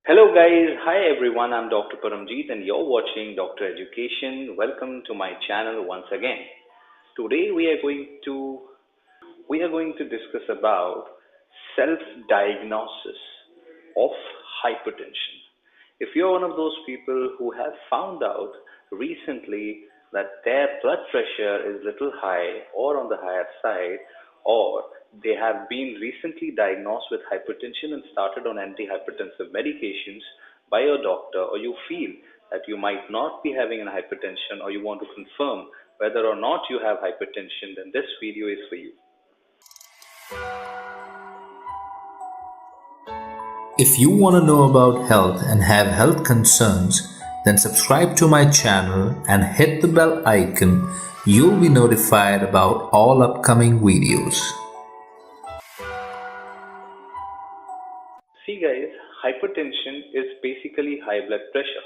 Hello guys, hi everyone. I'm Dr. Paramjeet and you're watching Dr. Education. Welcome to my channel once again. Today we are going to discuss about self-diagnosis of hypertension. If you're one of those people who have found out recently that their blood pressure is little high or on the higher side, or they have been recently diagnosed with hypertension and started on antihypertensive medications by your doctor, or you feel that you might not be having a hypertension, or you want to confirm whether or not you have hypertension, then this video is for you. If you want to know about health and have health concerns, then subscribe to my channel and hit the bell icon. You'll be notified about all upcoming videos. See guys, hypertension is basically high blood pressure,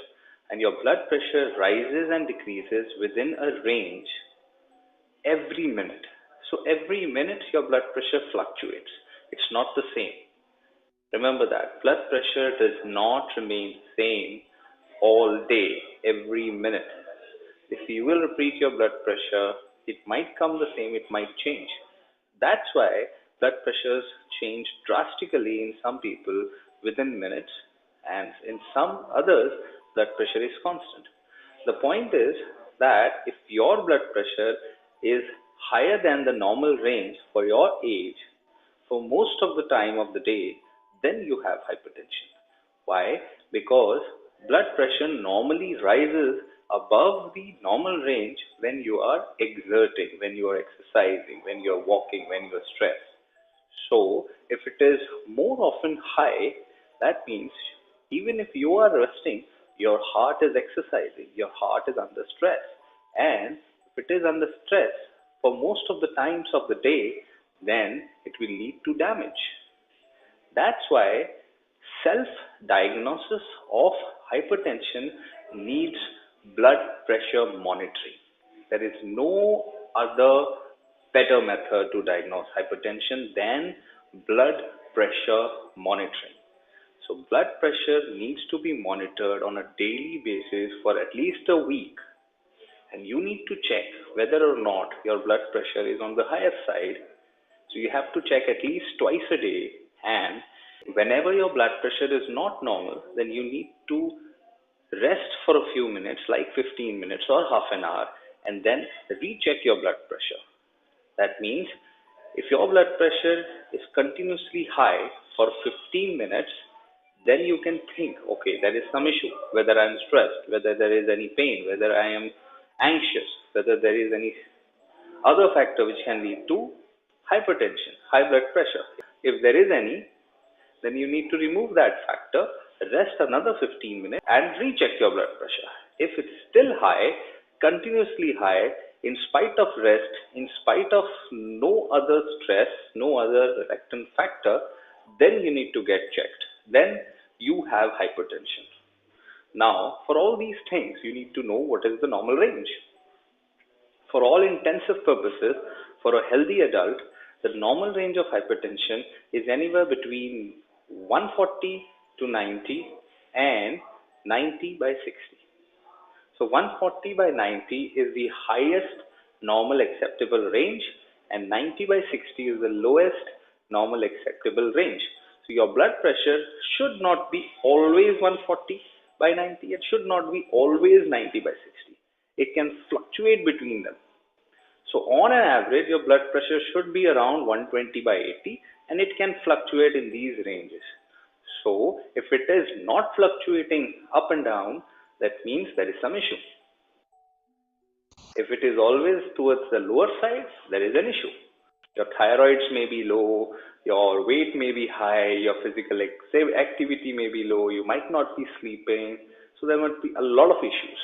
and your blood pressure rises and decreases within a range every minute. So every minute your blood pressure fluctuates. It's not the same. Remember that blood pressure does not remain same all day, every minute. If you will repeat your blood pressure, it might come the same, it might change. That's why blood pressures change drastically in some people within minutes, and in some others, blood pressure is constant. The point is that if your blood pressure is higher than the normal range for your age for most of the time of the day, then you have hypertension. Why? Because blood pressure normally rises above the normal range when you are exerting, when you are exercising, when you are walking, when you are stressed. So, if it is more often high, that means even if you are resting, your heart is exercising, your heart is under stress. And if it is under stress for most of the times of the day, then it will lead to damage. That's why self-diagnosis of hypertension needs blood pressure monitoring. There is no other better method to diagnose hypertension than blood pressure monitoring. So blood pressure needs to be monitored on a daily basis for at least a week, and you need to check whether or not your blood pressure is on the higher side. So you have to check at least twice a day, and whenever your blood pressure is not normal, then you need to rest for a few minutes, like 15 minutes or half an hour, and then recheck your blood pressure. That means if your blood pressure is continuously high for 15 minutes, then you can think, okay, there is some issue, whether I am stressed, whether there is any pain, whether I am anxious, whether there is any other factor which can lead to hypertension, high blood pressure. If there is any, then you need to remove that factor, rest another 15 minutes and recheck your blood pressure. If it's still high, continuously high, in spite of rest, in spite of no other stress, no other reactant factor, then you need to get checked. Then you have hypertension. Now, for all these things, you need to know what is the normal range. For all intensive purposes, for a healthy adult, the normal range of hypertension is anywhere between 140 to 90 and 90 by 60. So 140 by 90 is the highest normal acceptable range, and 90 by 60 is the lowest normal acceptable range. So your blood pressure should not be always 140 by 90. It should not be always 90 by 60. It can fluctuate between them. So on an average, your blood pressure should be around 120 by 80, and it can fluctuate in these ranges. So if it is not fluctuating up and down, that means there is some issue. If it is always towards the lower side, there is an issue. Your thyroids may be low, your weight may be high, your physical activity may be low, you might not be sleeping. So there might be a lot of issues.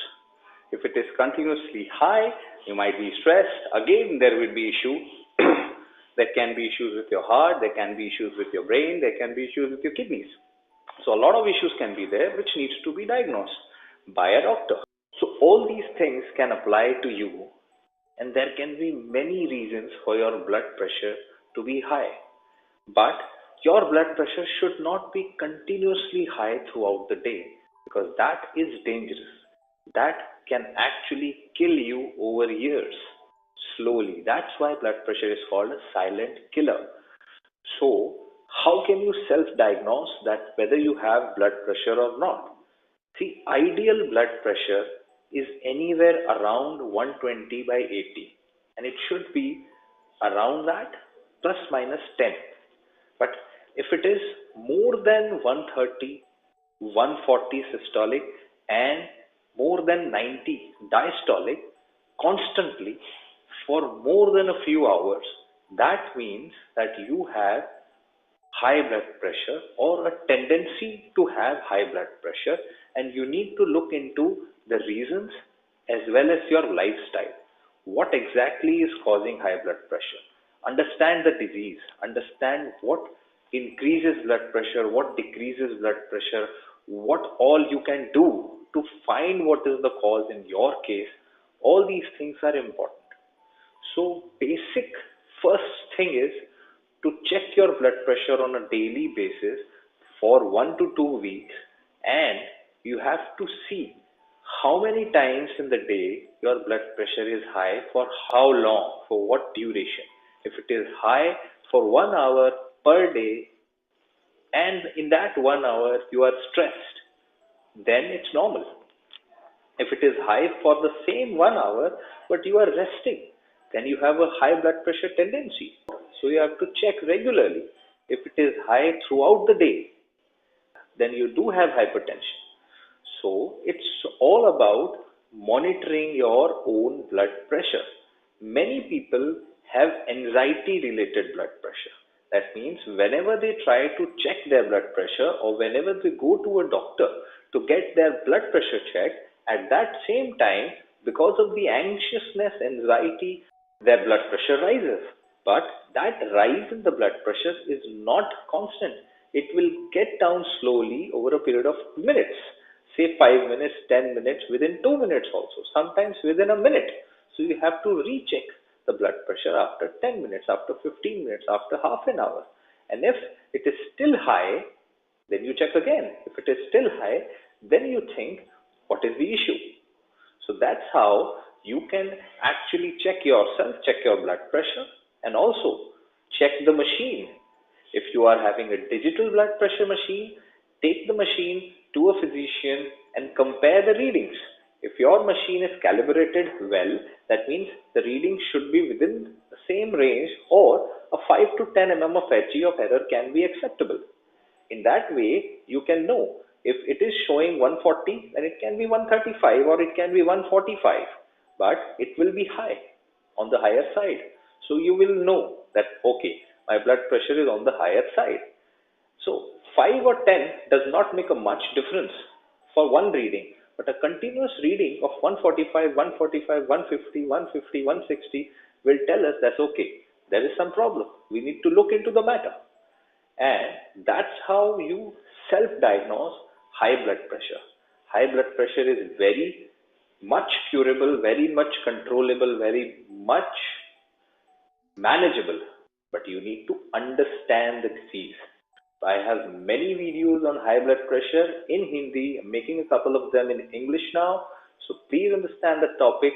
If it is continuously high, you might be stressed. Again, there will be issues. There can be issues with your heart, there can be issues with your brain, there can be issues with your kidneys. So a lot of issues can be there which needs to be diagnosed by a doctor. So all these things can apply to you, and there can be many reasons for your blood pressure to be high. But Your blood pressure should not be continuously high throughout the day, because that is dangerous. That can actually kill you over years, slowly. That's why blood pressure is called a silent killer. So, how can you self diagnose that whether you have blood pressure or not? See, ideal blood pressure is anywhere around 120 by 80, and it should be around that plus minus 10. But if it is more than 130, 140 systolic, and more than 90 diastolic constantly for more than a few hours, that means that you have high blood pressure or a tendency to have high blood pressure, and you need to look into the reasons as well as your lifestyle. What exactly is causing high blood pressure? Understand the disease, understand what increases blood pressure, what decreases blood pressure, what all you can do to find what is the cause in your case. All these things are important. So basic first thing is to check your blood pressure on a daily basis for 1 to 2 weeks, and you have to see how many times in the day your blood pressure is high, for how long, for what duration. If it is high for 1 hour per day, and in that 1 hour you are stressed, then it's normal. If it is high for the same 1 hour but you are resting, then you have a high blood pressure tendency. So you have to check regularly. If it is high throughout the day, then you do have hypertension. So it's all about monitoring your own blood pressure. Many people have anxiety related blood pressure. That means whenever they try to check their blood pressure, or whenever they go to a doctor to get their blood pressure checked, at that same time, because of the anxiousness, anxiety, their blood pressure rises. But that rise in the blood pressure is not constant. It will get down slowly over a period of minutes, say 5 minutes, 10 minutes, within 2 minutes also, sometimes within a minute. So you have to recheck the blood pressure after 10 minutes, after 15 minutes, after half an hour. And if it is still high, then you check again. If it is still high, then you think, what is the issue? So that's how you can actually check yourself, check your blood pressure, and also check the machine. If you are having a digital blood pressure machine, take the machine to a physician and compare the readings. If your machine is calibrated well, that means the reading should be within the same range, or a 5 to 10 mm of Hg of error can be acceptable. In that way, you can know if it is showing 140, then it can be 135 or it can be 145, but it will be high, on the higher side. So you will know that, okay, my blood pressure is on the higher side. So 5 or 10 does not make a much difference for one reading, but a continuous reading of 145, 145, 150, 150, 160 will tell us that, okay, there is some problem. We need to look into the matter. And that's how you self-diagnose high blood pressure. High blood pressure is very much curable, very much controllable, very much manageable, but you need to understand the disease. I have many videos on high blood pressure in Hindi. I'm making a couple of them in English now. So please understand the topic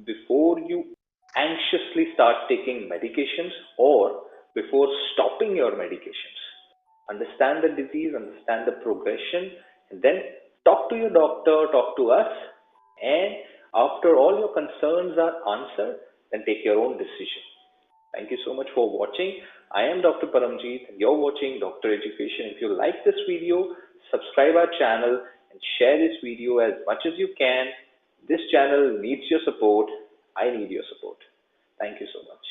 before you anxiously start taking medications, or before stopping your medications. Understand the disease, understand the progression, and then talk to your doctor, talk to us, and after all your concerns are answered, then take your own decision. Thank you so much for watching. I am Dr. Paramjeet. You're watching Doctor Education. If you like this video, subscribe our channel and share this video as much as you can. This channel needs your support. I need your support. Thank you so much.